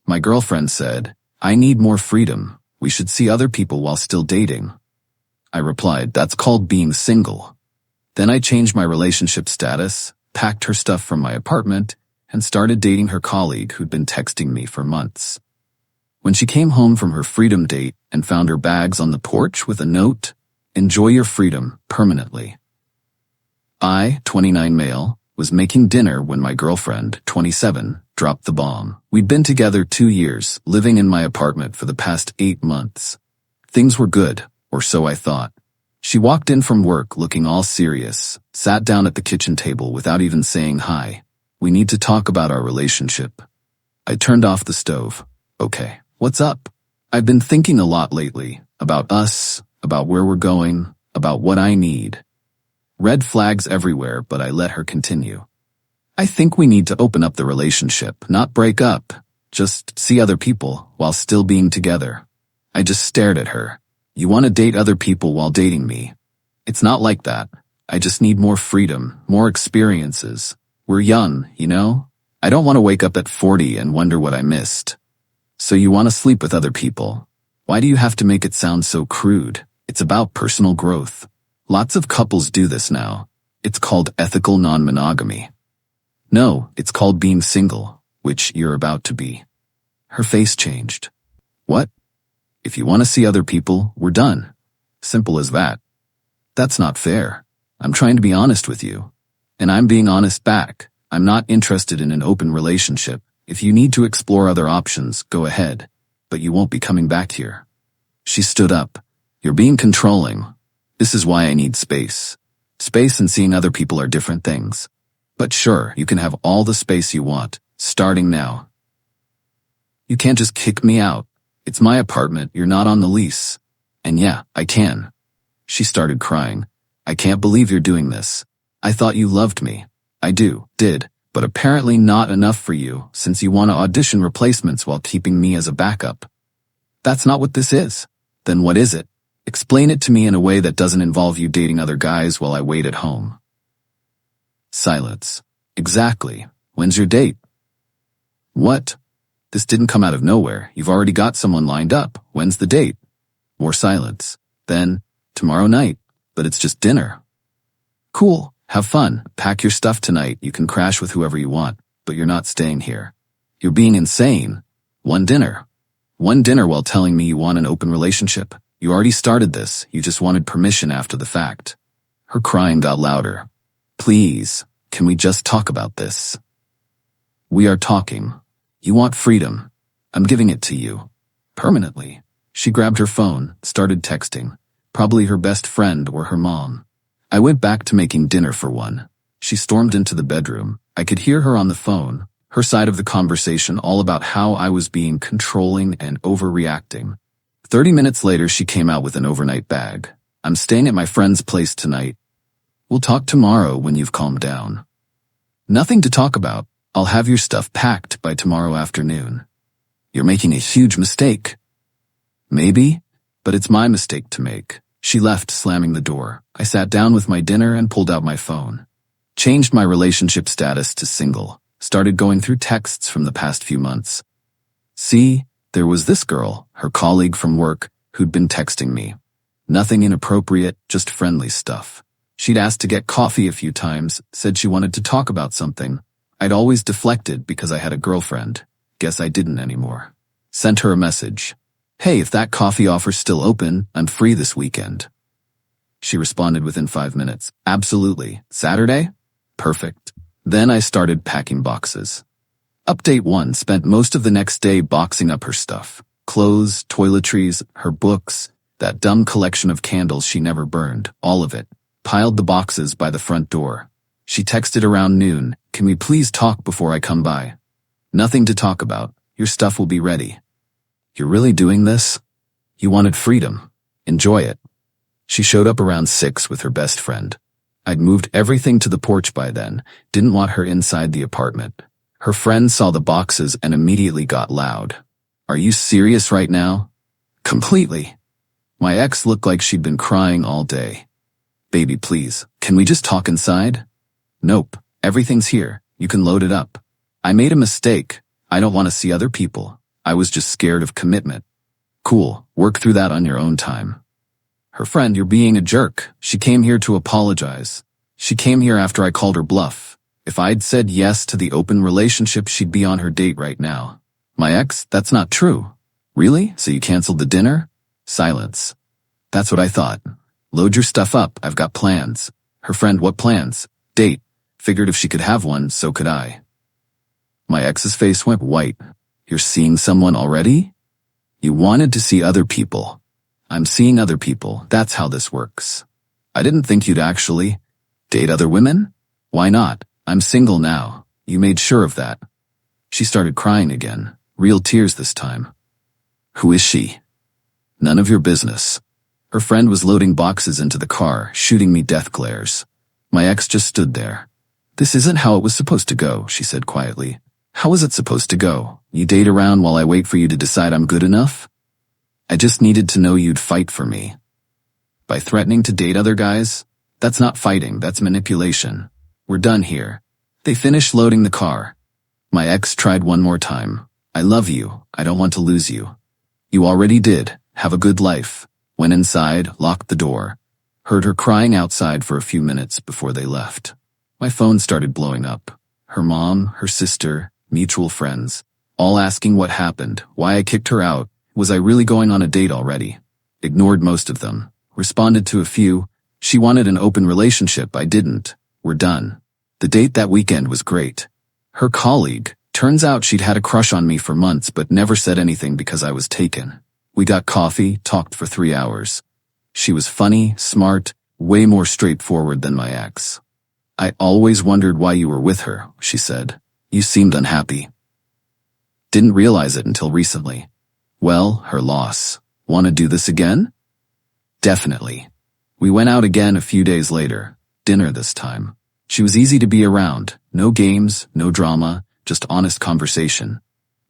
My girlfriend said, "I need more freedom. We should see other people while still dating." I replied, "That's called being single." Then I changed my relationship status, packed her stuff from my apartment, and started dating her colleague who'd been texting me for months. When she came home from her freedom date and found her bags on the porch with a note, "Enjoy your freedom permanently." I, 29 male, was making dinner when my girlfriend, 27, dropped the bomb. We'd been together 2 years, living in my apartment for the past 8 months. Things were good, or so I thought. She walked in from work looking all serious, sat down at the kitchen table without even saying hi. "We need to talk about our relationship." I turned off the stove. "Okay, what's up?" "I've been thinking a lot lately, about us, about where we're going, about what I need." Red flags everywhere, but I let her continue. "I think we need to open up the relationship, not break up. Just see other people while still being together." I just stared at her. "You want to date other people while dating me?" "It's not like that. I just need more freedom, more experiences. We're young, you know? I don't want to wake up at 40 and wonder what I missed." "So you want to sleep with other people? Why do you have to make it sound so crude? It's about personal growth. Lots of couples do this now. It's called ethical non-monogamy." "No, it's called being single, which you're about to be." Her face changed. "What? If you want to see other people, we're done. Simple as that." "That's not fair. I'm trying to be honest with you. And I'm being honest back. I'm not interested in an open relationship. If you need to explore other options, go ahead. But you won't be coming back here." She stood up. "You're being controlling. This is why I need space. Space and seeing other people are different things. But sure, you can have all the space you want, starting now." "You can't just kick me out. It's my apartment, you're not on the lease." "And yeah, I can." She started crying. "I can't believe you're doing this. I thought you loved me." "I did, but apparently not enough for you, since you want to audition replacements while keeping me as a backup." "That's not what this is." "Then what is it? Explain it to me in a way that doesn't involve you dating other guys while I wait at home." Silence. "Exactly. When's your date?" "What? This didn't come out of nowhere. You've already got someone lined up. When's the date?" More silence. Then, "Tomorrow night. But it's just dinner." "Cool. Have fun. Pack your stuff tonight. You can crash with whoever you want, but you're not staying here." "You're being insane. One dinner. One dinner while telling me you want an open relationship. You already started this. You just wanted permission after the fact." Her crying got louder. "Please, can we just talk about this?" "We are talking. You want freedom. I'm giving it to you. Permanently." She grabbed her phone, started texting. Probably her best friend or her mom. I went back to making dinner for one. She stormed into the bedroom. I could hear her on the phone, her side of the conversation all about how I was being controlling and overreacting. 30 minutes later, she came out with an overnight bag. "I'm staying at my friend's place tonight. We'll talk tomorrow when you've calmed down." "Nothing to talk about. I'll have your stuff packed by tomorrow afternoon." "You're making a huge mistake." "Maybe, but it's my mistake to make." She left, slamming the door. I sat down with my dinner and pulled out my phone. Changed my relationship status to single. Started going through texts from the past few months. See, there was this girl, her colleague from work, who'd been texting me. Nothing inappropriate, just friendly stuff. She'd asked to get coffee a few times, said she wanted to talk about something. I'd always deflected because I had a girlfriend. Guess I didn't anymore. Sent her a message. "Hey, if that coffee offer's still open, I'm free this weekend." She responded within 5 minutes. "Absolutely. Saturday? Perfect." Then I started packing boxes. Update 1 spent most of the next day boxing up her stuff. Clothes, toiletries, her books, that dumb collection of candles she never burned, all of it. Piled the boxes by the front door. She texted around noon, "Can we please talk before I come by?" "Nothing to talk about. Your stuff will be ready." "You're really doing this?" "You wanted freedom. Enjoy it." She showed up around 6 with her best friend. I'd moved everything to the porch by then, didn't want her inside the apartment. Her friend saw the boxes and immediately got loud. "Are you serious right now?" "Completely." My ex looked like she'd been crying all day. "Baby, please, can we just talk inside?" "Nope, everything's here. You can load it up." "I made a mistake. I don't want to see other people. I was just scared of commitment. Cool, work through that on your own time. Her friend, you're being a jerk. She came here to apologize. She came here after I called her bluff. If I'd said yes to the open relationship, she'd be on her date right now. My ex, that's not true. Really? So you canceled the dinner? Silence. That's what I thought. Load your stuff up, I've got plans. Her friend, what plans? Date. Figured if she could have one, so could I. My ex's face went white. You're seeing someone already? You wanted to see other people. I'm seeing other people, that's how this works. I didn't think you'd actually date other women? Why not? I'm single now. You made sure of that. She started crying again, real tears this time. Who is she? None of your business. Her friend was loading boxes into the car, shooting me death glares. My ex just stood there. This isn't how it was supposed to go, she said quietly. How is it supposed to go? You date around while I wait for you to decide I'm good enough? I just needed to know you'd fight for me. By threatening to date other guys? That's not fighting, that's manipulation. We're done here. They finished loading the car. My ex tried one more time. I love you. I don't want to lose you. You already did. Have a good life. Went inside, locked the door. Heard her crying outside for a few minutes before they left. My phone started blowing up. Her mom, her sister, mutual friends, all asking what happened, why I kicked her out. Was I really going on a date already? Ignored most of them. Responded to a few. She wanted an open relationship, I didn't. We're done. The date that weekend was great. Her colleague, turns out she'd had a crush on me for months but never said anything because I was taken. We got coffee, talked for 3 hours. She was funny, smart, way more straightforward than my ex. I always wondered why you were with her, she said. You seemed unhappy. Didn't realize it until recently. Well, her loss. Want to do this again? Definitely. We went out again a few days later. Dinner this time. She was easy to be around. No games, no drama, just honest conversation.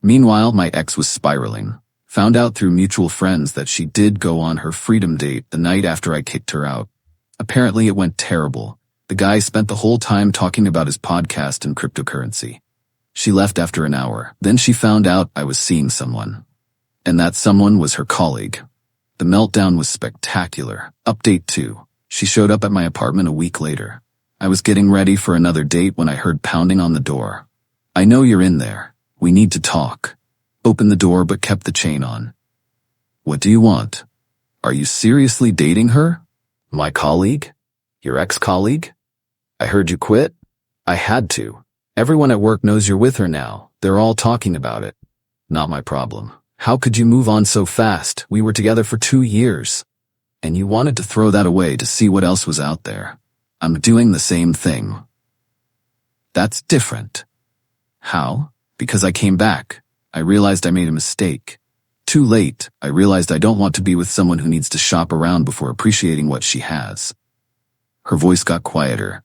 Meanwhile, my ex was spiraling. Found out through mutual friends that she did go on her freedom date the night after I kicked her out. Apparently it went terrible. The guy spent the whole time talking about his podcast and cryptocurrency. She left after an hour. Then she found out I was seeing someone. And that someone was her colleague. The meltdown was spectacular. Update 2. She showed up at my apartment a week later. I was getting ready for another date when I heard pounding on the door. I know you're in there. We need to talk. Opened the door but kept the chain on. What do you want? Are you seriously dating her? My colleague? Your ex-colleague? I heard you quit? I had to. Everyone at work knows you're with her now. They're all talking about it. Not my problem. How could you move on so fast? We were together for 2 years. And you wanted to throw that away to see what else was out there. I'm doing the same thing. That's different. How? Because I came back. I realized I made a mistake. Too late, I realized I don't want to be with someone who needs to shop around before appreciating what she has. Her voice got quieter.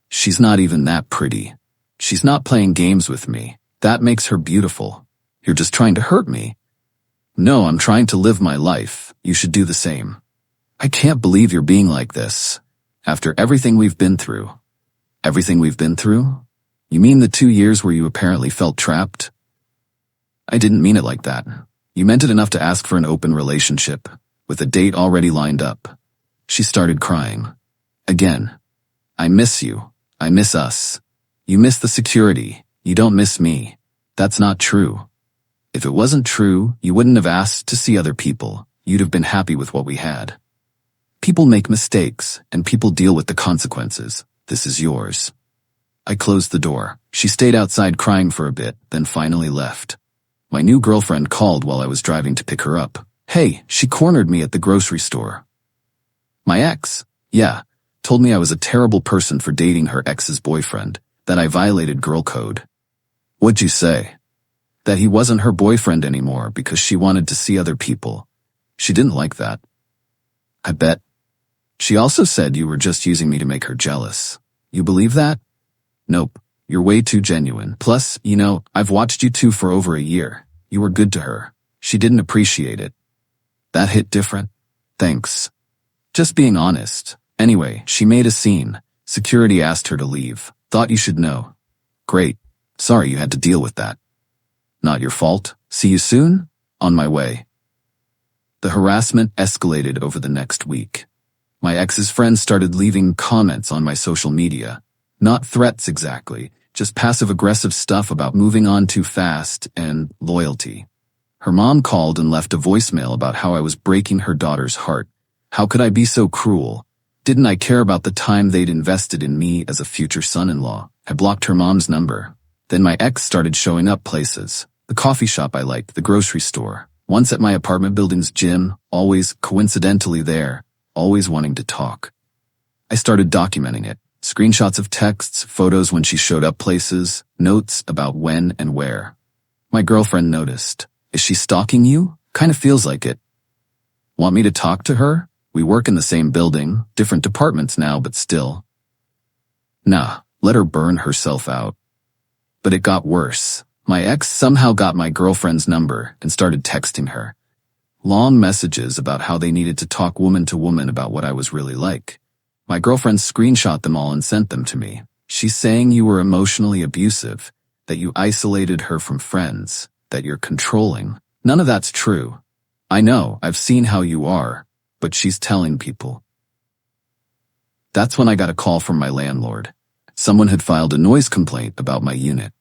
She's not even that pretty. She's not playing games with me. That makes her beautiful. You're just trying to hurt me. No, I'm trying to live my life. You should do the same. I can't believe you're being like this. After everything we've been through. Everything we've been through? You mean the 2 years where you apparently felt trapped? I didn't mean it like that. You meant it enough to ask for an open relationship, with a date already lined up. She started crying. Again. I miss you. I miss us. You miss the security. You don't miss me. That's not true. If it wasn't true, you wouldn't have asked to see other people. You'd have been happy with what we had. People make mistakes, and people deal with the consequences. This is yours. I closed the door. She stayed outside crying for a bit, then finally left. My new girlfriend called while I was driving to pick her up. Hey, she cornered me at the grocery store. My ex? Yeah, told me I was a terrible person for dating her ex's boyfriend, that I violated girl code. What'd you say? That he wasn't her boyfriend anymore because she wanted to see other people. She didn't like that. I bet. She also said you were just using me to make her jealous. You believe that? Nope. You're way too genuine. Plus, I've watched you two for over a year. You were good to her. She didn't appreciate it. That hit different? Thanks. Just being honest. Anyway, she made a scene. Security asked her to leave. Thought you should know. Great. Sorry you had to deal with that. Not your fault. See you soon? On my way. The harassment escalated over the next week. My ex's friends started leaving comments on my social media. Not threats exactly, just passive-aggressive stuff about moving on too fast and loyalty. Her mom called and left a voicemail about how I was breaking her daughter's heart. How could I be so cruel? Didn't I care about the time they'd invested in me as a future son-in-law? I blocked her mom's number. Then my ex started showing up places. The coffee shop I liked, the grocery store. Once at my apartment building's gym, always coincidentally there, always wanting to talk. I started documenting it. Screenshots of texts, photos when she showed up places, notes about when and where. My girlfriend noticed. Is she stalking you? Kinda feels like it. Want me to talk to her? We work in the same building, different departments now, but still. Nah, let her burn herself out. But it got worse. My ex somehow got my girlfriend's number and started texting her. Long messages about how they needed to talk woman to woman about what I was really like. My girlfriend screenshot them all and sent them to me. She's saying you were emotionally abusive, that you isolated her from friends, that you're controlling. None of that's true. I know, I've seen how you are, but she's telling people. That's when I got a call from my landlord. Someone had filed a noise complaint about my unit.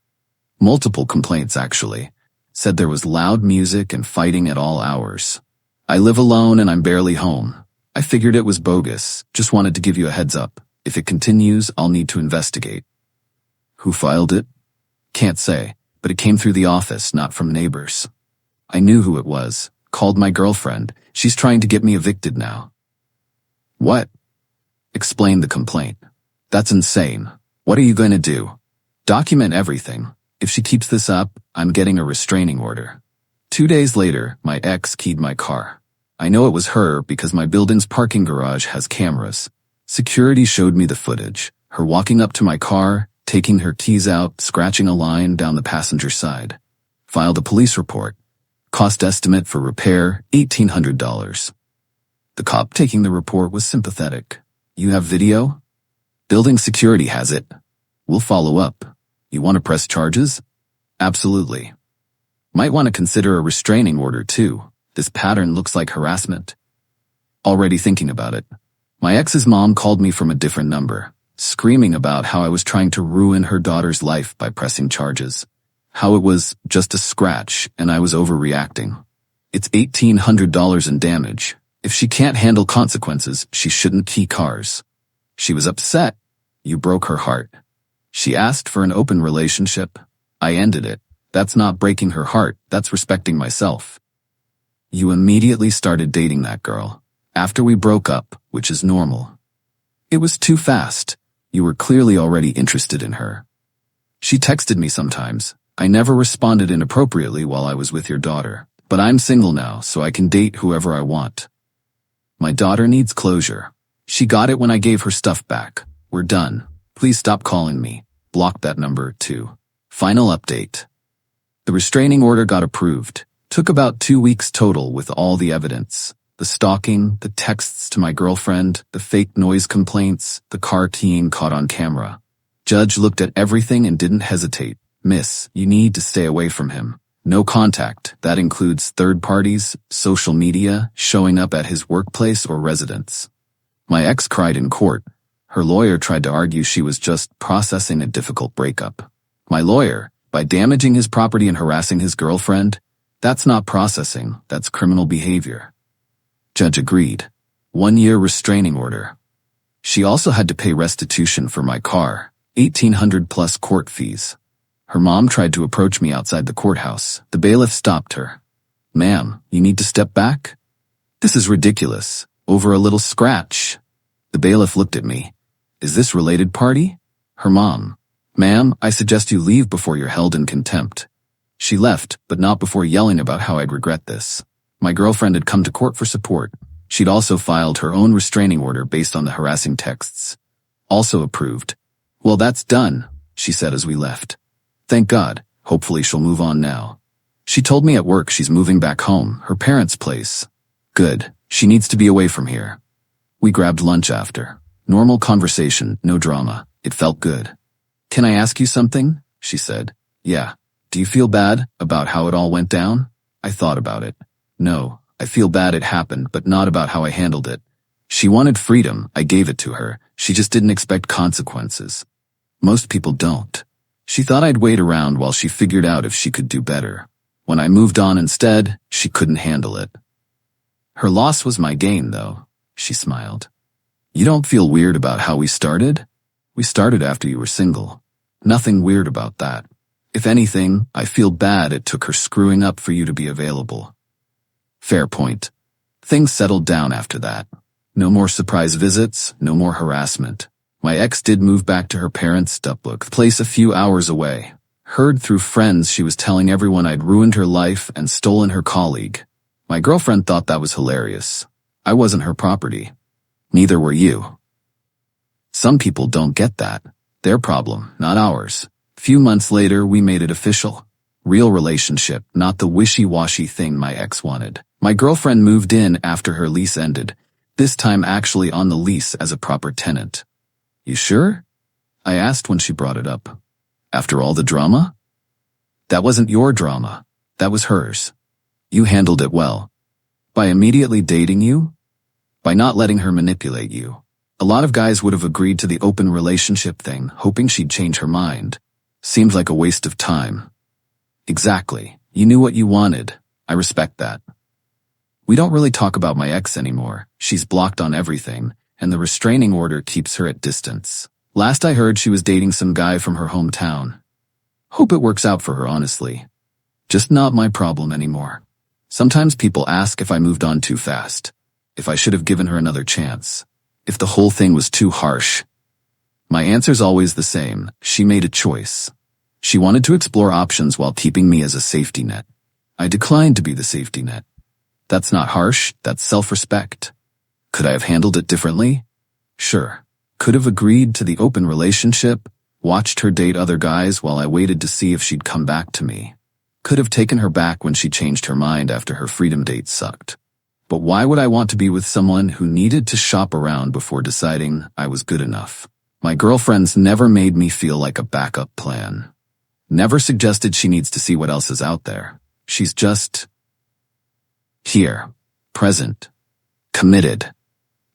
Multiple complaints, actually. Said there was loud music and fighting at all hours. I live alone and I'm barely home. I figured it was bogus, just wanted to give you a heads up. If it continues, I'll need to investigate. Who filed it? Can't say, but it came through the office, not from neighbors. I knew who it was, called my girlfriend. She's trying to get me evicted now. What? Explain the complaint. That's insane. What are you going to do? Document everything. If she keeps this up, I'm getting a restraining order. 2 days later, my ex keyed my car. I know it was her because my building's parking garage has cameras. Security showed me the footage. Her walking up to my car, taking her keys out, scratching a line down the passenger side. Filed a police report. Cost estimate for repair, $1,800. The cop taking the report was sympathetic. You have video? Building security has it. We'll follow up. You want to press charges? Absolutely. Might want to consider a restraining order too. This pattern looks like harassment. Already thinking about it. My ex's mom called me from a different number, screaming about how I was trying to ruin her daughter's life by pressing charges. How it was just a scratch and I was overreacting. It's $1,800 in damage. If she can't handle consequences, she shouldn't key cars. She was upset. You broke her heart. She asked for an open relationship. I ended it. That's not breaking her heart, that's respecting myself. You immediately started dating that girl. After we broke up, which is normal. It was too fast. You were clearly already interested in her. She texted me sometimes. I never responded inappropriately while I was with your daughter. But I'm single now, so I can date whoever I want. My daughter needs closure. She got it when I gave her stuff back. We're done. Please stop calling me. Block that number, too. Final update. The restraining order got approved. Took about 2 weeks total with all the evidence. The stalking, the texts to my girlfriend, the fake noise complaints, the car keying caught on camera. Judge looked at everything and didn't hesitate. Miss, you need to stay away from him. No contact. That includes third parties, social media, showing up at his workplace or residence. My ex cried in court. Her lawyer tried to argue she was just processing a difficult breakup. My lawyer, by damaging his property and harassing his girlfriend, that's not processing, that's criminal behavior. Judge agreed. 1 year restraining order. She also had to pay restitution for my car, $1,800 plus court fees. Her mom tried to approach me outside the courthouse. The bailiff stopped her. Ma'am, you need to step back? This is ridiculous. Over a little scratch. The bailiff looked at me. Is this related party? Her mom. Ma'am, I suggest you leave before you're held in contempt. She left, but not before yelling about how I'd regret this. My girlfriend had come to court for support. She'd also filed her own restraining order based on the harassing texts. Also approved. Well, that's done, she said as we left. Thank God. Hopefully she'll move on now. She told me at work she's moving back home, her parents' place. Good. She needs to be away from here. We grabbed lunch after. Normal conversation, no drama. It felt good. Can I ask you something? She said. Yeah. Do you feel bad about how it all went down? I thought about it. No, I feel bad it happened, but not about how I handled it. She wanted freedom, I gave it to her. She just didn't expect consequences. Most people don't. She thought I'd wait around while she figured out if she could do better. When I moved on instead, she couldn't handle it. Her loss was my gain, though. She smiled. You don't feel weird about how we started? We started after you were single. Nothing weird about that. If anything, I feel bad it took her screwing up for you to be available. Fair point. Things settled down after that. No more surprise visits, no more harassment. My ex did move back to her parents' place a few hours away. Heard through friends she was telling everyone I'd ruined her life and stolen her colleague. My girlfriend thought that was hilarious. I wasn't her property. Neither were you. Some people don't get that. Their problem, not ours. Few months later, we made it official. Real relationship, not the wishy-washy thing my ex wanted. My girlfriend moved in after her lease ended, this time actually on the lease as a proper tenant. You sure? I asked when she brought it up. After all the drama? That wasn't your drama. That was hers. You handled it well. By immediately dating you? By not letting her manipulate you. A lot of guys would have agreed to the open relationship thing, hoping she'd change her mind. Seemed like a waste of time. Exactly. You knew what you wanted. I respect that. We don't really talk about my ex anymore. She's blocked on everything, and the restraining order keeps her at distance. Last I heard, she was dating some guy from her hometown. Hope it works out for her, honestly. Just not my problem anymore. Sometimes people ask if I moved on too fast. If I should have given her another chance. If the whole thing was too harsh. My answer's always the same. She made a choice. She wanted to explore options while keeping me as a safety net. I declined to be the safety net. That's not harsh, that's self-respect. Could I have handled it differently? Sure. Could have agreed to the open relationship, watched her date other guys while I waited to see if she'd come back to me. Could have taken her back when she changed her mind after her freedom date sucked. But why would I want to be with someone who needed to shop around before deciding I was good enough? My girlfriends never made me feel like a backup plan. Never suggested she needs to see what else is out there. She's just here, present, committed.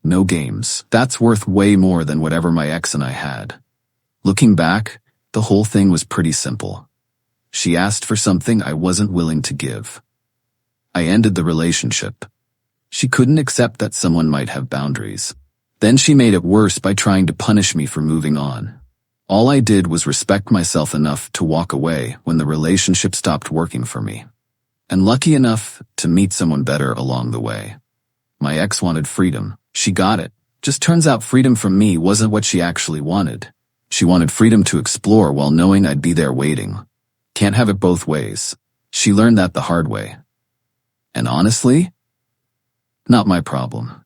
No games. That's worth way more than whatever my ex and I had. Looking back, the whole thing was pretty simple. She asked for something I wasn't willing to give. I ended the relationship. She couldn't accept that someone might have boundaries. Then she made it worse by trying to punish me for moving on. All I did was respect myself enough to walk away when the relationship stopped working for me. And lucky enough to meet someone better along the way. My ex wanted freedom. She got it. Just turns out freedom from me wasn't what she actually wanted. She wanted freedom to explore while knowing I'd be there waiting. Can't have it both ways. She learned that the hard way. And honestly, not my problem.